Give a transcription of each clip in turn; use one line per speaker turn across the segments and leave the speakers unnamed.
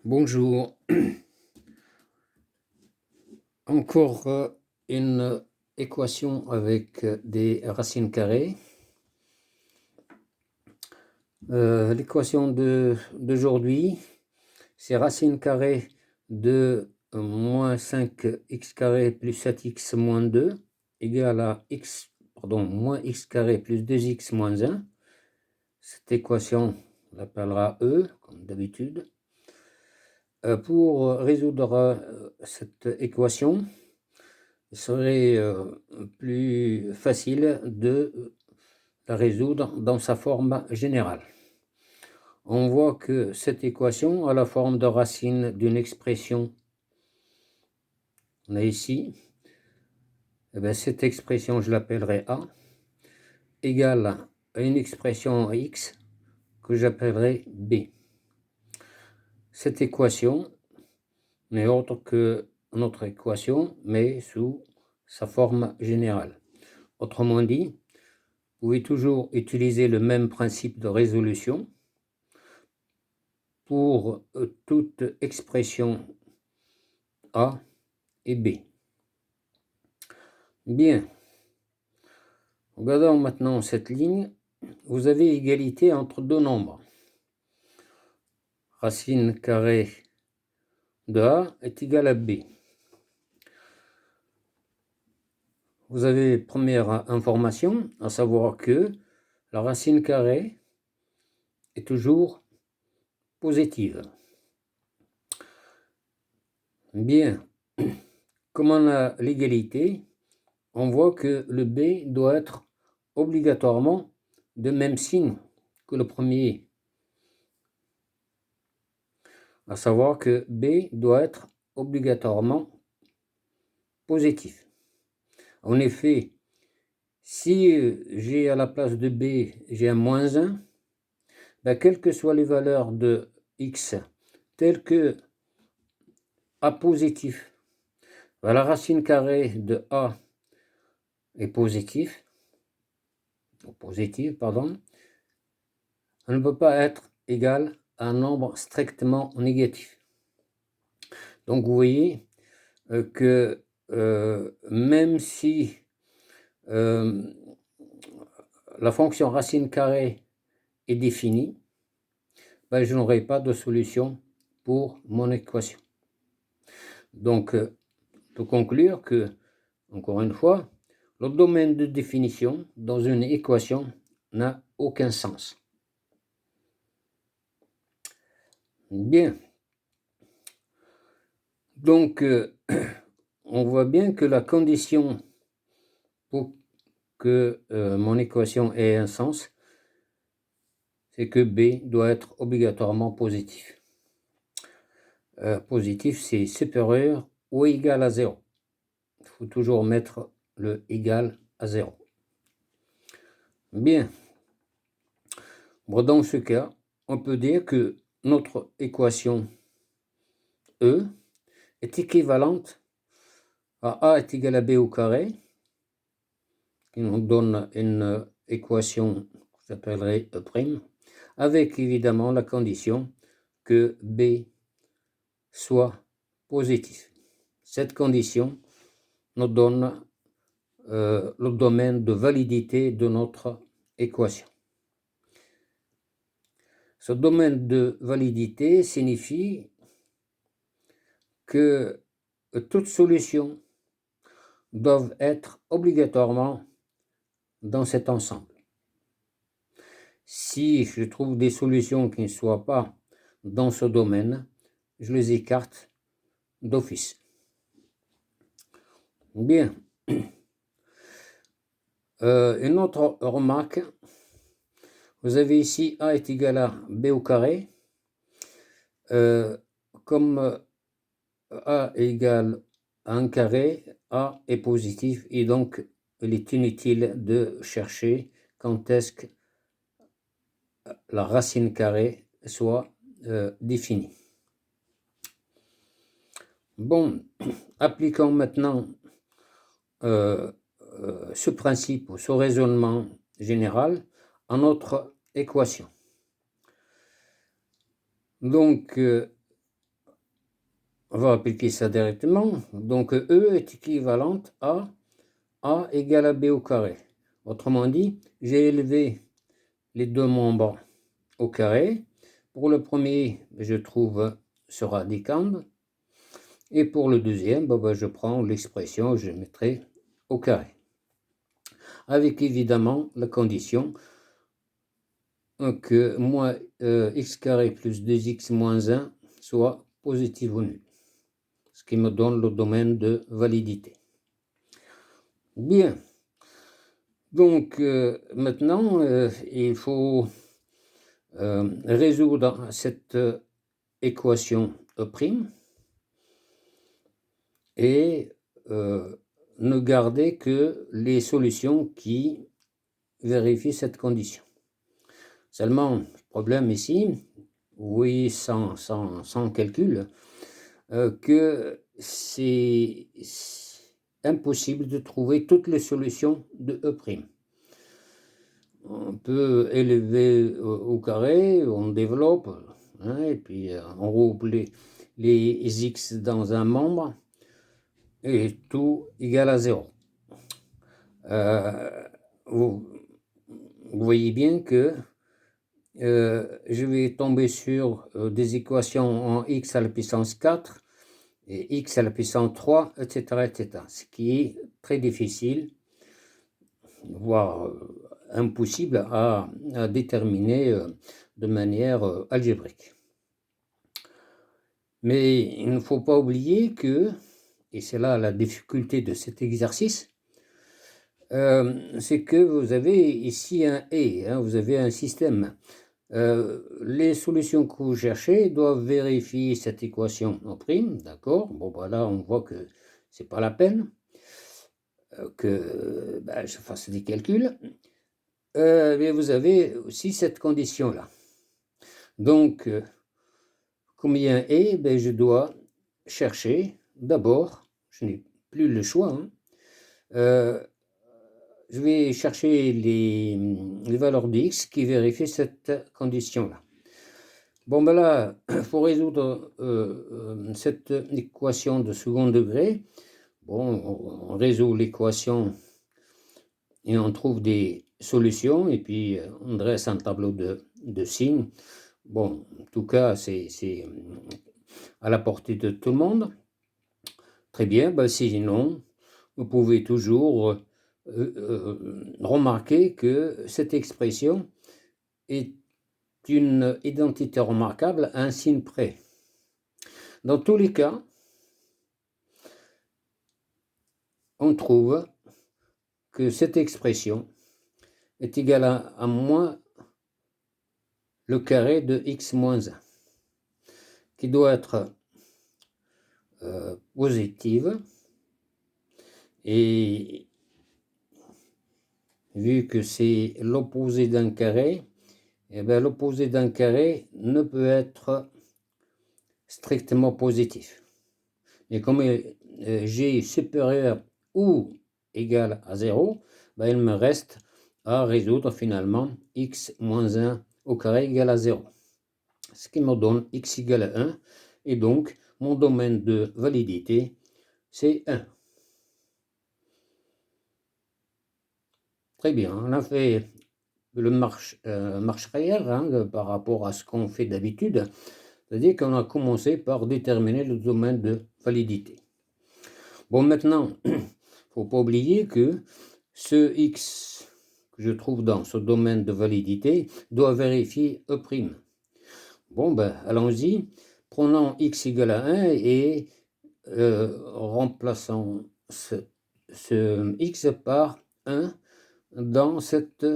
Bonjour, encore une équation avec des racines carrées. L'équation d'aujourd'hui, c'est racine carrée de moins 5x carré plus 7x moins 2 égale à moins x carré plus 2x moins 1. Cette équation, on l'appellera E, comme d'habitude. Pour résoudre cette équation, il serait plus facile de la résoudre dans sa forme générale. On voit que cette équation a la forme de racine d'une expression. On a ici, cette expression, je l'appellerai A, égale à une expression x que j'appellerai B. Cette équation n'est autre que notre équation, mais sous sa forme générale. Autrement dit, vous pouvez toujours utiliser le même principe de résolution pour toute expression A et B. Bien. Regardons maintenant cette ligne. Vous avez égalité entre deux nombres. Racine carrée de A est égale à B. Vous avez première information, à savoir que la racine carrée est toujours positive. Bien, comme on a l'égalité, on voit que le B doit être obligatoirement de même signe que le premier. À savoir que B doit être obligatoirement positif. En effet, si j'ai à la place de B, j'ai un moins 1, quelles que soient les valeurs de x telles que A positif, la racine carrée de A est positive, elle ne peut pas être égale à un nombre strictement négatif. Donc vous voyez que même si la fonction racine carrée est définie, je n'aurai pas de solution pour mon équation. Donc, on peut conclure que, encore une fois, le domaine de définition dans une équation n'a aucun sens. Bien. Donc, on voit bien que la condition pour que mon équation ait un sens, c'est que B doit être obligatoirement positif. Positif, c'est supérieur ou égal à 0. Il faut toujours mettre le égal à 0. Bien. Bon, dans ce cas, on peut dire que notre équation E est équivalente à A est égal à B au carré, qui nous donne une équation que j'appellerai E', avec évidemment la condition que B soit positif. Cette condition nous donne le domaine de validité de notre équation. Ce domaine de validité signifie que toutes solutions doivent être obligatoirement dans cet ensemble. Si je trouve des solutions qui ne soient pas dans ce domaine, je les écarte d'office. Bien. Une autre remarque, vous avez ici A est égal à B au carré. Comme A égale à 1 carré, A est positif et donc il est inutile de chercher quand est-ce que la racine carrée soit définie. Bon, appliquons maintenant ce principe ou ce raisonnement général à notre équation. Donc, on va appliquer ça directement. Donc E est équivalente à A égale à B au carré. Autrement dit, j'ai élevé les deux membres au carré. Pour le premier, je trouve ce radicand. Et pour le deuxième, je prends l'expression, je mettrai au carré. Avec évidemment la condition que moins x carré plus 2x moins 1 soit positif ou nul. Ce qui me donne le domaine de validité. Bien. Donc maintenant, il faut résoudre cette équation E' et ne garder que les solutions qui vérifient cette condition. Seulement, le problème ici, oui, sans calcul, que c'est impossible de trouver toutes les solutions de E'. On peut élever au carré, on développe, hein, et puis on roule les x dans un membre, et tout égale à 0. Vous voyez bien que je vais tomber sur des équations en x à la puissance 4 et x à la puissance 3, etc., etc. Ce qui est très difficile, voire impossible à déterminer de manière algébrique. Mais il ne faut pas oublier que, et c'est là la difficulté de cet exercice, c'est que vous avez ici un et, hein, vous avez un système. Les solutions que vous cherchez doivent vérifier cette équation en prime, d'accord? Bon, là, on voit que c'est pas la peine que je fasse des calculs. Mais vous avez aussi cette condition-là. Donc, combien est? Je dois chercher, d'abord, je n'ai plus le choix, hein, je vais chercher les valeurs de x qui vérifient cette condition-là. Bon, là, il faut résoudre cette équation de second degré. Bon, on résout l'équation et on trouve des solutions, et puis on dresse un tableau de signes. Bon, en tout cas, c'est à la portée de tout le monde. Très bien, sinon, vous pouvez toujours remarquer que cette expression est une identité remarquable à un signe près. Dans tous les cas, on trouve que cette expression est égale à moins le carré de x moins 1, qui doit être positive, et vu que c'est l'opposé d'un carré, l'opposé d'un carré ne peut être strictement positif. Et comme g est supérieur ou égal à 0, il me reste à résoudre finalement x moins 1 au carré égale à 0. Ce qui me donne x égale à 1. Et donc, mon domaine de validité, c'est 1. Très bien, on a fait le marche arrière, hein, par rapport à ce qu'on fait d'habitude. C'est-à-dire qu'on a commencé par déterminer le domaine de validité. Bon, maintenant, il ne faut pas oublier que ce x que je trouve dans ce domaine de validité doit vérifier E'. Bon, allons-y. Prenons x égale à 1 et remplaçons ce x par 1 dans cette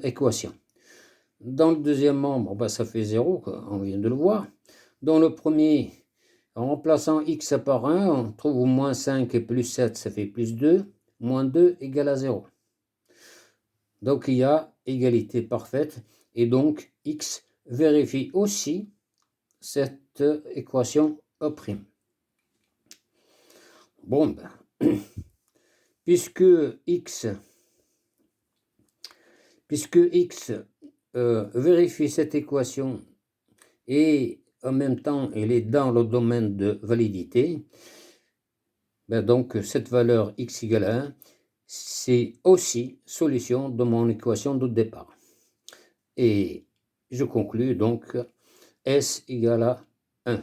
équation. Dans le deuxième membre, ça fait 0, on vient de le voir. Dans le premier, en remplaçant x par 1, on trouve moins 5 et plus 7, ça fait plus 2. Moins 2 égale à 0. Donc il y a égalité parfaite, et donc x vérifie aussi cette équation E'. Bon, puisque x vérifie cette équation et en même temps elle est dans le domaine de validité, ben donc cette valeur x égale 1, c'est aussi solution de mon équation de départ. Et je conclus donc S égale à 1.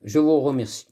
Je vous remercie.